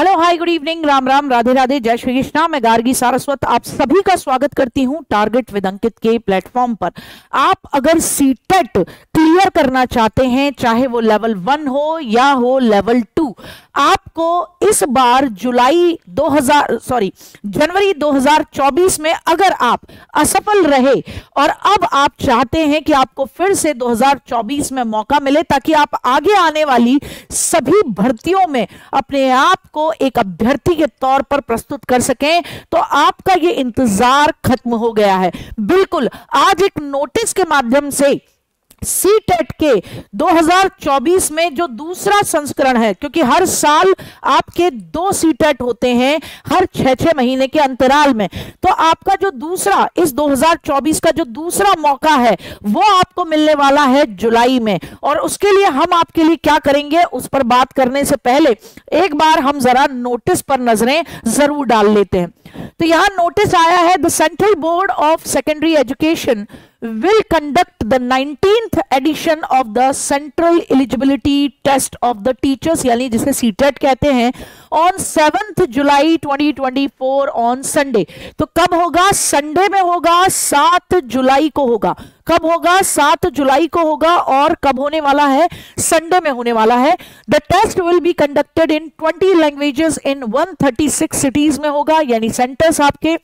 Hello hi good evening, Ram Ram, Radhe Radhe, जय श्री कृष्णा। मैं गार्गी सारस्वत आप सभी का स्वागत करती हूं टारगेट विद अंकित के प्लेटफॉर्म पर। आप अगर सीटेट क्लियर करना चाहते हैं, चाहे वो लेवल 1 हो या हो लेवल 2, आपको इस बार जनवरी 2024 में अगर आप असफल रहे और अब आप चाहते हैं कि आपको फिर से 2024 में मौका मिले ताकि आप आगे आने वाली सभी भर्तियों में अपने आप को एक अभ्यर्थी के तौर पर प्रस्तुत कर सकें, तो आपका ये इंतजार खत्म हो गया है। बिल्कुल, आज एक नोटिस के माध्यम से सीटेट के 2024 में जो दूसरा संस्करण है, क्योंकि हर साल आपके 2 सीटेट होते हैं हर 6-6 महीने के अंतराल में, तो आपका जो दूसरा इस 2024 का जो दूसरा मौका है वो आपको मिलने वाला है जुलाई में। और उसके लिए हम आपके लिए क्या करेंगे उस पर बात करने से पहले एक बार हम जरा नोटिस पर नजरें जरूर डाल लेते हैं। तो यहां नोटिस आया है, the central board of secondary education will conduct the 19th edition of the Central Eligibility Test of the Teachers, यानी जिसे सीटेट कहते हैं, on 7th July 2024 on Sunday। तो कब होगा? संडे में होगा, 7 जुलाई को होगा। कब होगा? 7 जुलाई को होगा। और कब होने वाला है? संडे में होने वाला है। The test will be conducted in 20 languages in 136 cities में होगा, यानी सेंटर्स आपके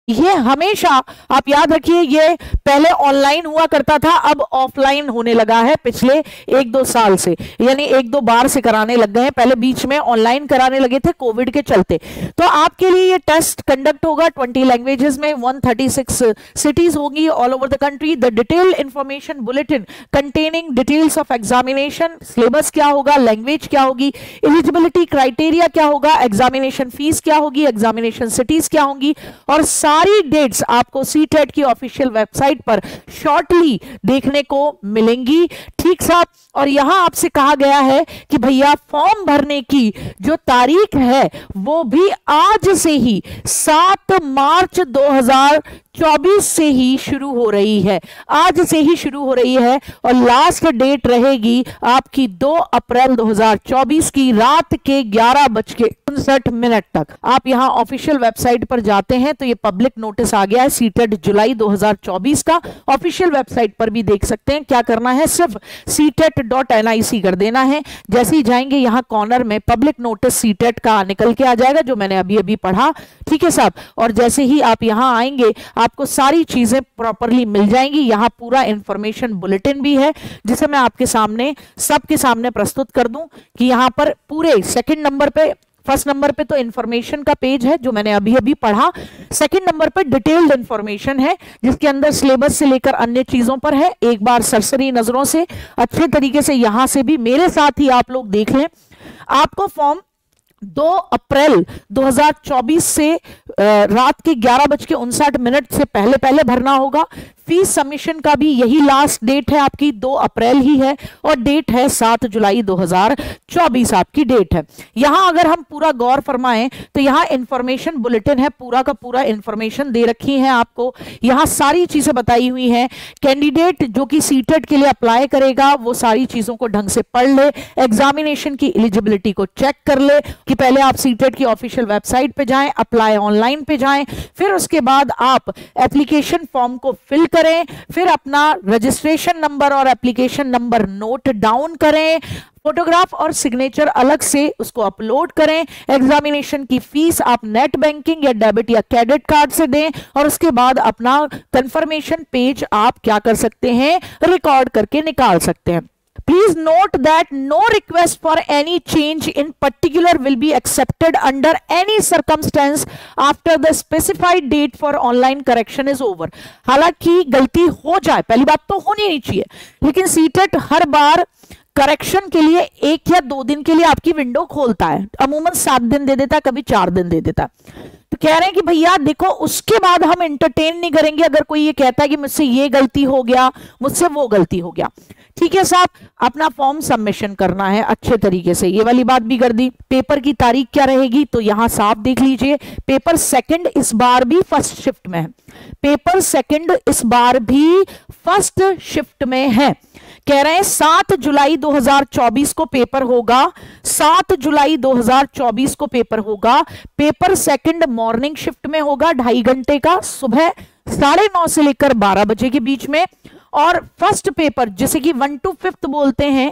ये हमेशा आप याद रखिए, ये पहले ऑनलाइन हुआ करता था, अब ऑफलाइन होने लगा है पिछले 1-2 साल से, यानी 1-2 बार से कराने लग गए हैं। पहले बीच में ऑनलाइन कराने लगे थे कोविड के चलते। तो आपके लिए ये टेस्ट कंडक्ट होगा 20 लैंग्वेजेस में, 136 सिटीज होंगी all over the country. The detailed information bulletin containing details of examination, syllabus क्या होगा, लैंग्वेज क्या होगी, एलिजिबिलिटी क्राइटेरिया क्या होगा, एग्जामिनेशन फीस क्या होगी, एग्जामिनेशन सिटीज क्या होंगी, और सारी डेट्स आपको सीटेट की ऑफिशियल वेबसाइट पर शॉर्टली देखने को मिलेंगी। ठीक साहब, और यहां आपसे कहा गया है कि भैया फॉर्म भरने की जो तारीख है वो भी आज से ही 7 मार्च 2024 से ही शुरू हो रही है। आज से ही शुरू हो रही है और लास्ट डेट रहेगी आपकी 2 अप्रैल 2024 की रात के 11:59 तक। आप यहां ऑफिशियल वेबसाइट पर जाते हैं तो ये पब्लिक नोटिस आ गया है सीटेट जुलाई 2024 का। ऑफिशियल वेबसाइट पर भी देख सकते हैं। क्या करना है, सिर्फ ctet.nic कर देना है। जैसे ही जाएंगे यहां कॉर्नर में पब्लिक नोटिस सीटेट का निकल के आ जाएगा, जो मैंने अभी अभी पढ़ा। ठीक है साहब, और जैसे ही आप यहां आएंगे आपको सारी चीजें प्रॉपरली मिल जाएंगी। यहां पूरा इंफॉर्मेशन बुलेटिन भी है जिसे मैं आपके सामने सबके सामने प्रस्तुत कर दूं कि यहां पर पूरे फर्स्ट नंबर पे तो इंफॉर्मेशन का पेज है जो मैंने अभी अभी पढ़ा। सेकंड नंबर पे डिटेल्ड इंफॉर्मेशन है जिसके अंदर सिलेबस से लेकर अन्य चीजों पर है। एक बार सरसरी नजरों से अच्छे तरीके से यहां से भी मेरे साथ ही आप लोग देख लें। आपको फॉर्म 2 अप्रैल 2024 से रात के 11:59 से पहले भरना होगा। फीस सबमिशन का भी यही लास्ट डेट है आपकी, 2 अप्रैल ही है, और डेट है 7 जुलाई 2024 आपकी डेट है। यहां अगर हम पूरा गौर फरमाएं तो यहां इंफॉर्मेशन बुलेटिन है, पूरा का पूरा इंफॉर्मेशन दे रखी है आपको। यहां सारी चीजें बताई हुई हैं। कैंडिडेट जो कि सीटेट के लिए अप्लाई करेगा वो सारी चीजों को ढंग से पढ़ ले, एग्जामिनेशन की एलिजिबिलिटी को चेक कर ले कि पहले आप सीटेट की ऑफिशियल वेबसाइट पे जाएं, अप्लाई ऑनलाइन पे जाएं, फिर उसके बाद आप एप्लीकेशन फॉर्म को फिल करें, फिर अपना रजिस्ट्रेशन नंबर और एप्लीकेशन नंबर नोट डाउन करें, फोटोग्राफ और सिग्नेचर अलग से उसको अपलोड करें। एग्जामिनेशन की फीस आप नेट बैंकिंग या डेबिट या क्रेडिट कार्ड से दें, और उसके बाद अपना कंफर्मेशन पेज आप क्या कर सकते हैं, रिकॉर्ड करके निकाल सकते हैं। Please note that no request for any change in particular will be accepted under any circumstance after the specified date for online correction is over। हालांकि गलती हो जाए, पहली बात तो होनी नहीं चाहिए, लेकिन सीटेट हर बार करेक्शन के लिए 1 या 2 दिन के लिए आपकी विंडो खोलता है। अमूमन 7 दिन दे देता है, कभी 4 दिन दे देता है। तो कह रहे हैं कि भैया देखो उसके बाद हम एंटरटेन नहीं करेंगे अगर कोई ये कहता है कि मुझसे ये गलती हो गया, मुझसे वो गलती हो गया। ठीक है साहब, अपना फॉर्म सबमिशन करना है अच्छे तरीके से, ये वाली बात भी कर दी। पेपर की तारीख क्या रहेगी, तो यहां साफ देख लीजिए, पेपर सेकंड इस बार भी फर्स्ट शिफ्ट में है, पेपर सेकंड इस बार भी फर्स्ट शिफ्ट में है। कह रहे हैं 7 जुलाई 2024 को पेपर होगा, 7 जुलाई 2024 को पेपर होगा। पेपर सेकंड मॉर्निंग शिफ्ट में होगा, 2.5 घंटे का, सुबह 9:30 से लेकर 12 बजे के बीच में। और फर्स्ट पेपर जिसे कि 1 to 5th बोलते हैं,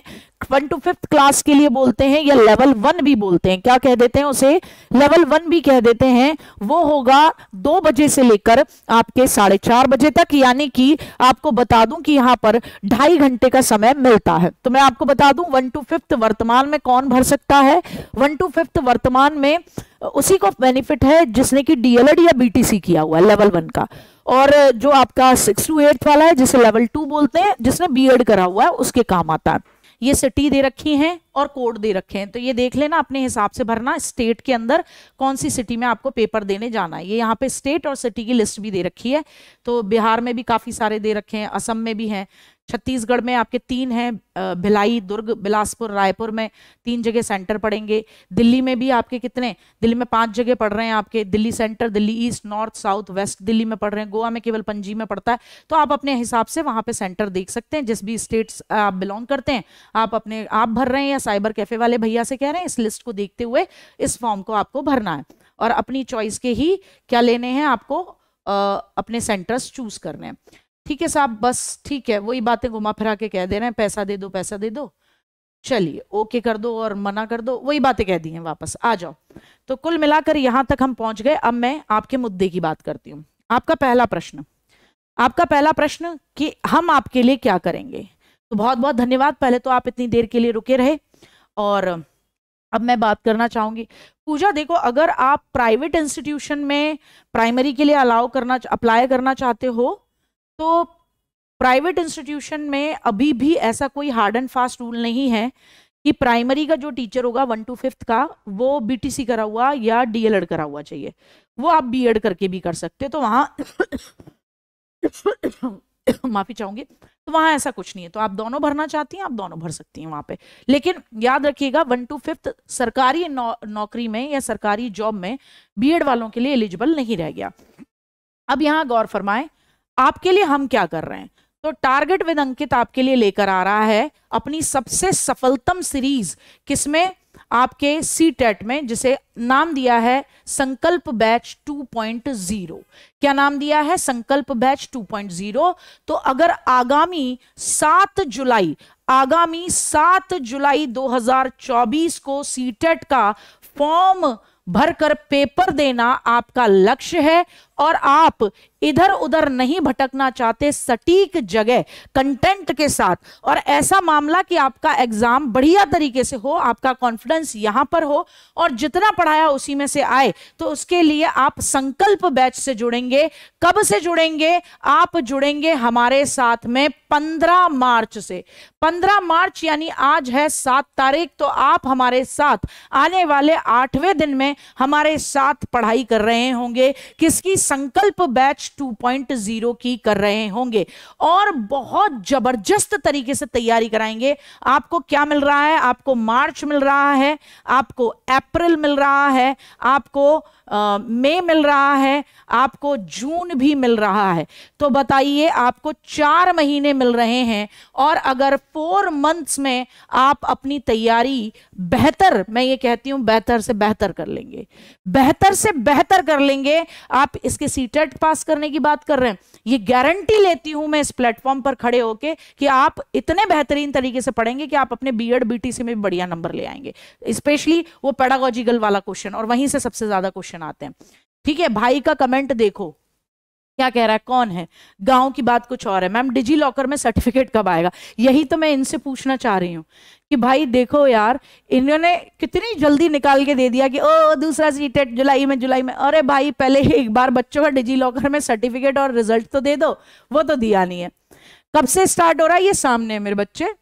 1 to 5th क्लास के लिए बोलते हैं, या लेवल 1 भी बोलते हैं, क्या कह देते हैं उसे, लेवल 1 भी कह देते हैं, वो होगा 2 बजे से लेकर आपके 4:30 बजे तक। यानी कि आपको बता दूं कि यहां पर 2.5 घंटे का समय मिलता है। तो मैं आपको बता दूं 1 to 5th वर्तमान में कौन भर सकता है, 1 to 5th वर्तमान में उसी को बेनिफिट है जिसने कि डीएलएड या बीटीसी किया हुआ है लेवल 1 का, और जो आपका 6 to 8 वाला है जिसे लेवल 2 बोलते हैं, जिसने बीएड करा हुआ है उसके काम आता है। ये सिटी दे रखी हैं और कोड दे रखे हैं, तो ये देख लेना अपने हिसाब से भरना, स्टेट के अंदर कौन सी सिटी में आपको पेपर देने जाना है। ये यहाँ पे स्टेट और सिटी की लिस्ट भी दे रखी है, तो बिहार में भी काफी सारे दे रखे हैं, असम में भी हैं, छत्तीसगढ़ में आपके 3 हैं, भिलाई, दुर्ग, बिलासपुर, रायपुर में 3 जगह सेंटर पड़ेंगे। दिल्ली में भी आपके कितने, दिल्ली में 5 जगह पड़ रहे हैं आपके, Delhi centre, Delhi east, north, south, west Delhi में पड़ रहे हैं। गोवा में केवल पणजी में पड़ता है, तो आप अपने हिसाब से वहां पे सेंटर देख सकते हैं, जिस भी स्टेट्स आप बिलोंग करते हैं, आप अपने आप भर रहे हैं या साइबर कैफे वाले भैया से कह रहे हैं, इस लिस्ट को देखते हुए इस फॉर्म को आपको भरना है और अपनी चॉइस के ही क्या लेने हैं आपको, अपने सेंटर्स चूज करने हैं। ठीक है साहब, बस ठीक है, वही बातें घुमा फिरा के कह दे रहे हैं, पैसा दे दो, पैसा दे दो, चलिए ओके कर दो और मना कर दो, वही बातें कह दी हैं, वापस आ जाओ। तो कुल मिलाकर यहां तक हम पहुंच गए। अब मैं आपके मुद्दे की बात करती हूँ। आपका पहला प्रश्न कि हम आपके लिए क्या करेंगे। तो बहुत बहुत धन्यवाद, पहले तो आप इतनी देर के लिए रुके रहे। और अब मैं बात करना चाहूंगी, पूजा देखो, अगर आप प्राइवेट इंस्टीट्यूशन में प्राइमरी के लिए अप्लाई करना चाहते हो, तो प्राइवेट इंस्टीट्यूशन में अभी भी ऐसा कोई हार्ड एंड फास्ट रूल नहीं है कि प्राइमरी का जो टीचर होगा 1 to 5th का, वो बीटीसी करा हुआ या डीएलएड करा हुआ चाहिए, वो आप बीएड करके भी कर सकते हो। तो वहां माफी चाहूंगी, तो वहां ऐसा कुछ नहीं है। तो आप दोनों भरना चाहती हैं, आप दोनों भर सकती हैं वहां पे, लेकिन याद रखिएगा 1 to 5th सरकारी नौकरी में या सरकारी जॉब में बीएड वालों के लिए एलिजिबल नहीं रह गया। अब यहाँ गौर फरमाएं, आपके लिए हम क्या कर रहे हैं। तो टारगेट विद अंकित आपके लिए लेकर आ रहा है अपनी सबसे सफलतम सीरीज, किसमें, आपके सीटेट में, जिसे नाम दिया है संकल्प बैच 2.0। क्या नाम दिया है, संकल्प बैच 2.0। तो अगर आगामी 7 जुलाई 2024 को सीटेट का फॉर्म भरकर पेपर देना आपका लक्ष्य है और आप इधर उधर नहीं भटकना चाहते, सटीक जगह कंटेंट के साथ, और ऐसा मामला कि आपका एग्जाम बढ़िया तरीके से हो, आपका कॉन्फिडेंस यहां पर हो और जितना पढ़ाया उसी में से आए, तो उसके लिए आप संकल्प बैच से जुड़ेंगे। कब से जुड़ेंगे, आप जुड़ेंगे हमारे साथ में 15 मार्च से। 15 मार्च यानी आज है 7 तारीख, तो आप हमारे साथ आने वाले 8वें दिन में हमारे साथ पढ़ाई कर रहे होंगे। किसकी, संकल्प बैच 2.0 की कर रहे होंगे और बहुत जबरदस्त तरीके से तैयारी कराएंगे। आपको क्या मिल रहा है, आपको मार्च मिल रहा है, आपको अप्रैल मिल रहा है, आपको मई मिल रहा है, आपको जून भी मिल रहा है। तो बताइए, आपको 4 महीने मिल रहे हैं। और अगर 4 मंथ्स में आप अपनी तैयारी बेहतर, मैं ये कहती हूं बेहतर से बेहतर कर लेंगे, बेहतर से बेहतर कर लेंगे, आप इसके सीटेट पास करने की बात कर रहे हैं, ये गारंटी लेती हूं मैं इस प्लेटफॉर्म पर खड़े होके कि आप इतने बेहतरीन तरीके से पढ़ेंगे कि आप अपने बीएड बीटीसी में भी बढ़िया नंबर ले आएंगे, स्पेशली वो पेडागोजिकल वाला क्वेश्चन, और वहीं से सबसे ज्यादा क्वेश्चन आते हैं। ठीक है, भाई का कमेंट देखो क्या कह रहा है, कौन है, गांव की बात कुछ और है। मैम डिजी लॉकर में सर्टिफिकेट कब आएगा, यही तो मैं इनसे पूछना चाह रही हूँ कि भाई देखो यार, इन्होंने कितनी जल्दी निकाल के दे दिया कि ओ दूसरा सीटेट जुलाई में। अरे भाई पहले एक बार बच्चों का डिजी लॉकर में सर्टिफिकेट और रिजल्ट तो दे दो, वो तो दिया नहीं है। कब से स्टार्ट हो रहा है, ये सामने मेरे बच्चे,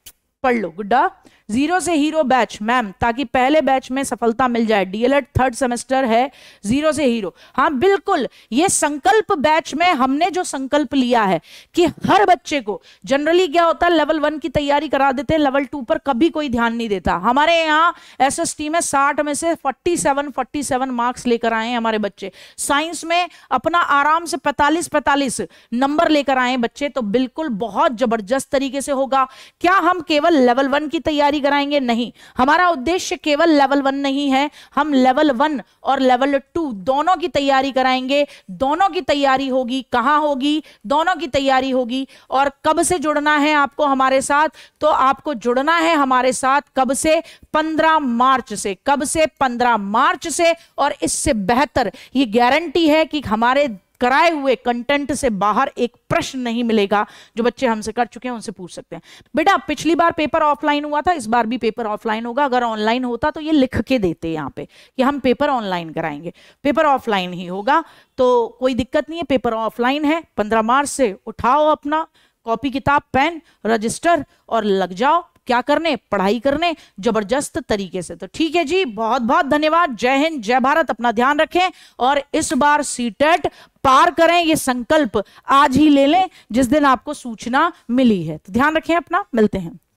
पढ़ लो गुड्डा, जीरो से हीरो बैच मैम, ताकि पहले बैच में सफलता मिल जाए। डीएलएड थर्ड सेमेस्टर है, जीरो से हीरो। हाँ बिल्कुल, ये संकल्प बैच में हमने जो संकल्प लिया है कि हर बच्चे को, जनरली क्या होता है लेवल 1 की तैयारी करा देते हैं, लेवल 2 पर कभी कोई ध्यान नहीं देता। हमारे यहाँ एसएसटी में 60 में से 47 मार्क्स लेकर आए हैं हमारे बच्चे। साइंस में अपना आराम से 45 नंबर लेकर आए बच्चे। तो बिल्कुल बहुत जबरदस्त तरीके से होगा। क्या हम केवल लेवल 1 की तैयारी कराएंगे? नहीं, हमारा उद्देश्य केवल लेवल 1 नहीं है, हम लेवल 1 और लेवल 2 दोनों की तैयारी कराएंगे। दोनों की तैयारी होगी, कहां होगी? दोनों की तैयारी होगी। और कब से जुड़ना है आपको हमारे साथ? तो आपको जुड़ना है हमारे साथ कब से? 15 मार्च से। कब से? 15 मार्च से। और इससे बेहतर ये गारंटी है कि हमारे कराए हुए कंटेंट से बाहर एक प्रश्न नहीं मिलेगा। जो बच्चे हमसे कर चुके हैं उनसे पूछ सकते हैं। बेटा पिछली बार पेपर ऑफलाइन हुआ था, इस बार भी पेपर ऑफलाइन होगा। अगर ऑनलाइन होता तो ये लिख के देते यहाँ पे कि हम पेपर ऑनलाइन कराएंगे, पेपर ऑफलाइन ही होगा। तो कोई दिक्कत नहीं है, पेपर ऑफलाइन है। 15 मार्च से उठाओ अपना कॉपी किताब पेन रजिस्टर और लग जाओ क्या करने? पढ़ाई करने जबरदस्त तरीके से। तो ठीक है जी, बहुत बहुत धन्यवाद। जय हिंद, जय भारत। अपना ध्यान रखें और इस बार सीटेट पार करें, ये संकल्प आज ही ले लें जिस दिन आपको सूचना मिली है। तो ध्यान रखें अपना, मिलते हैं।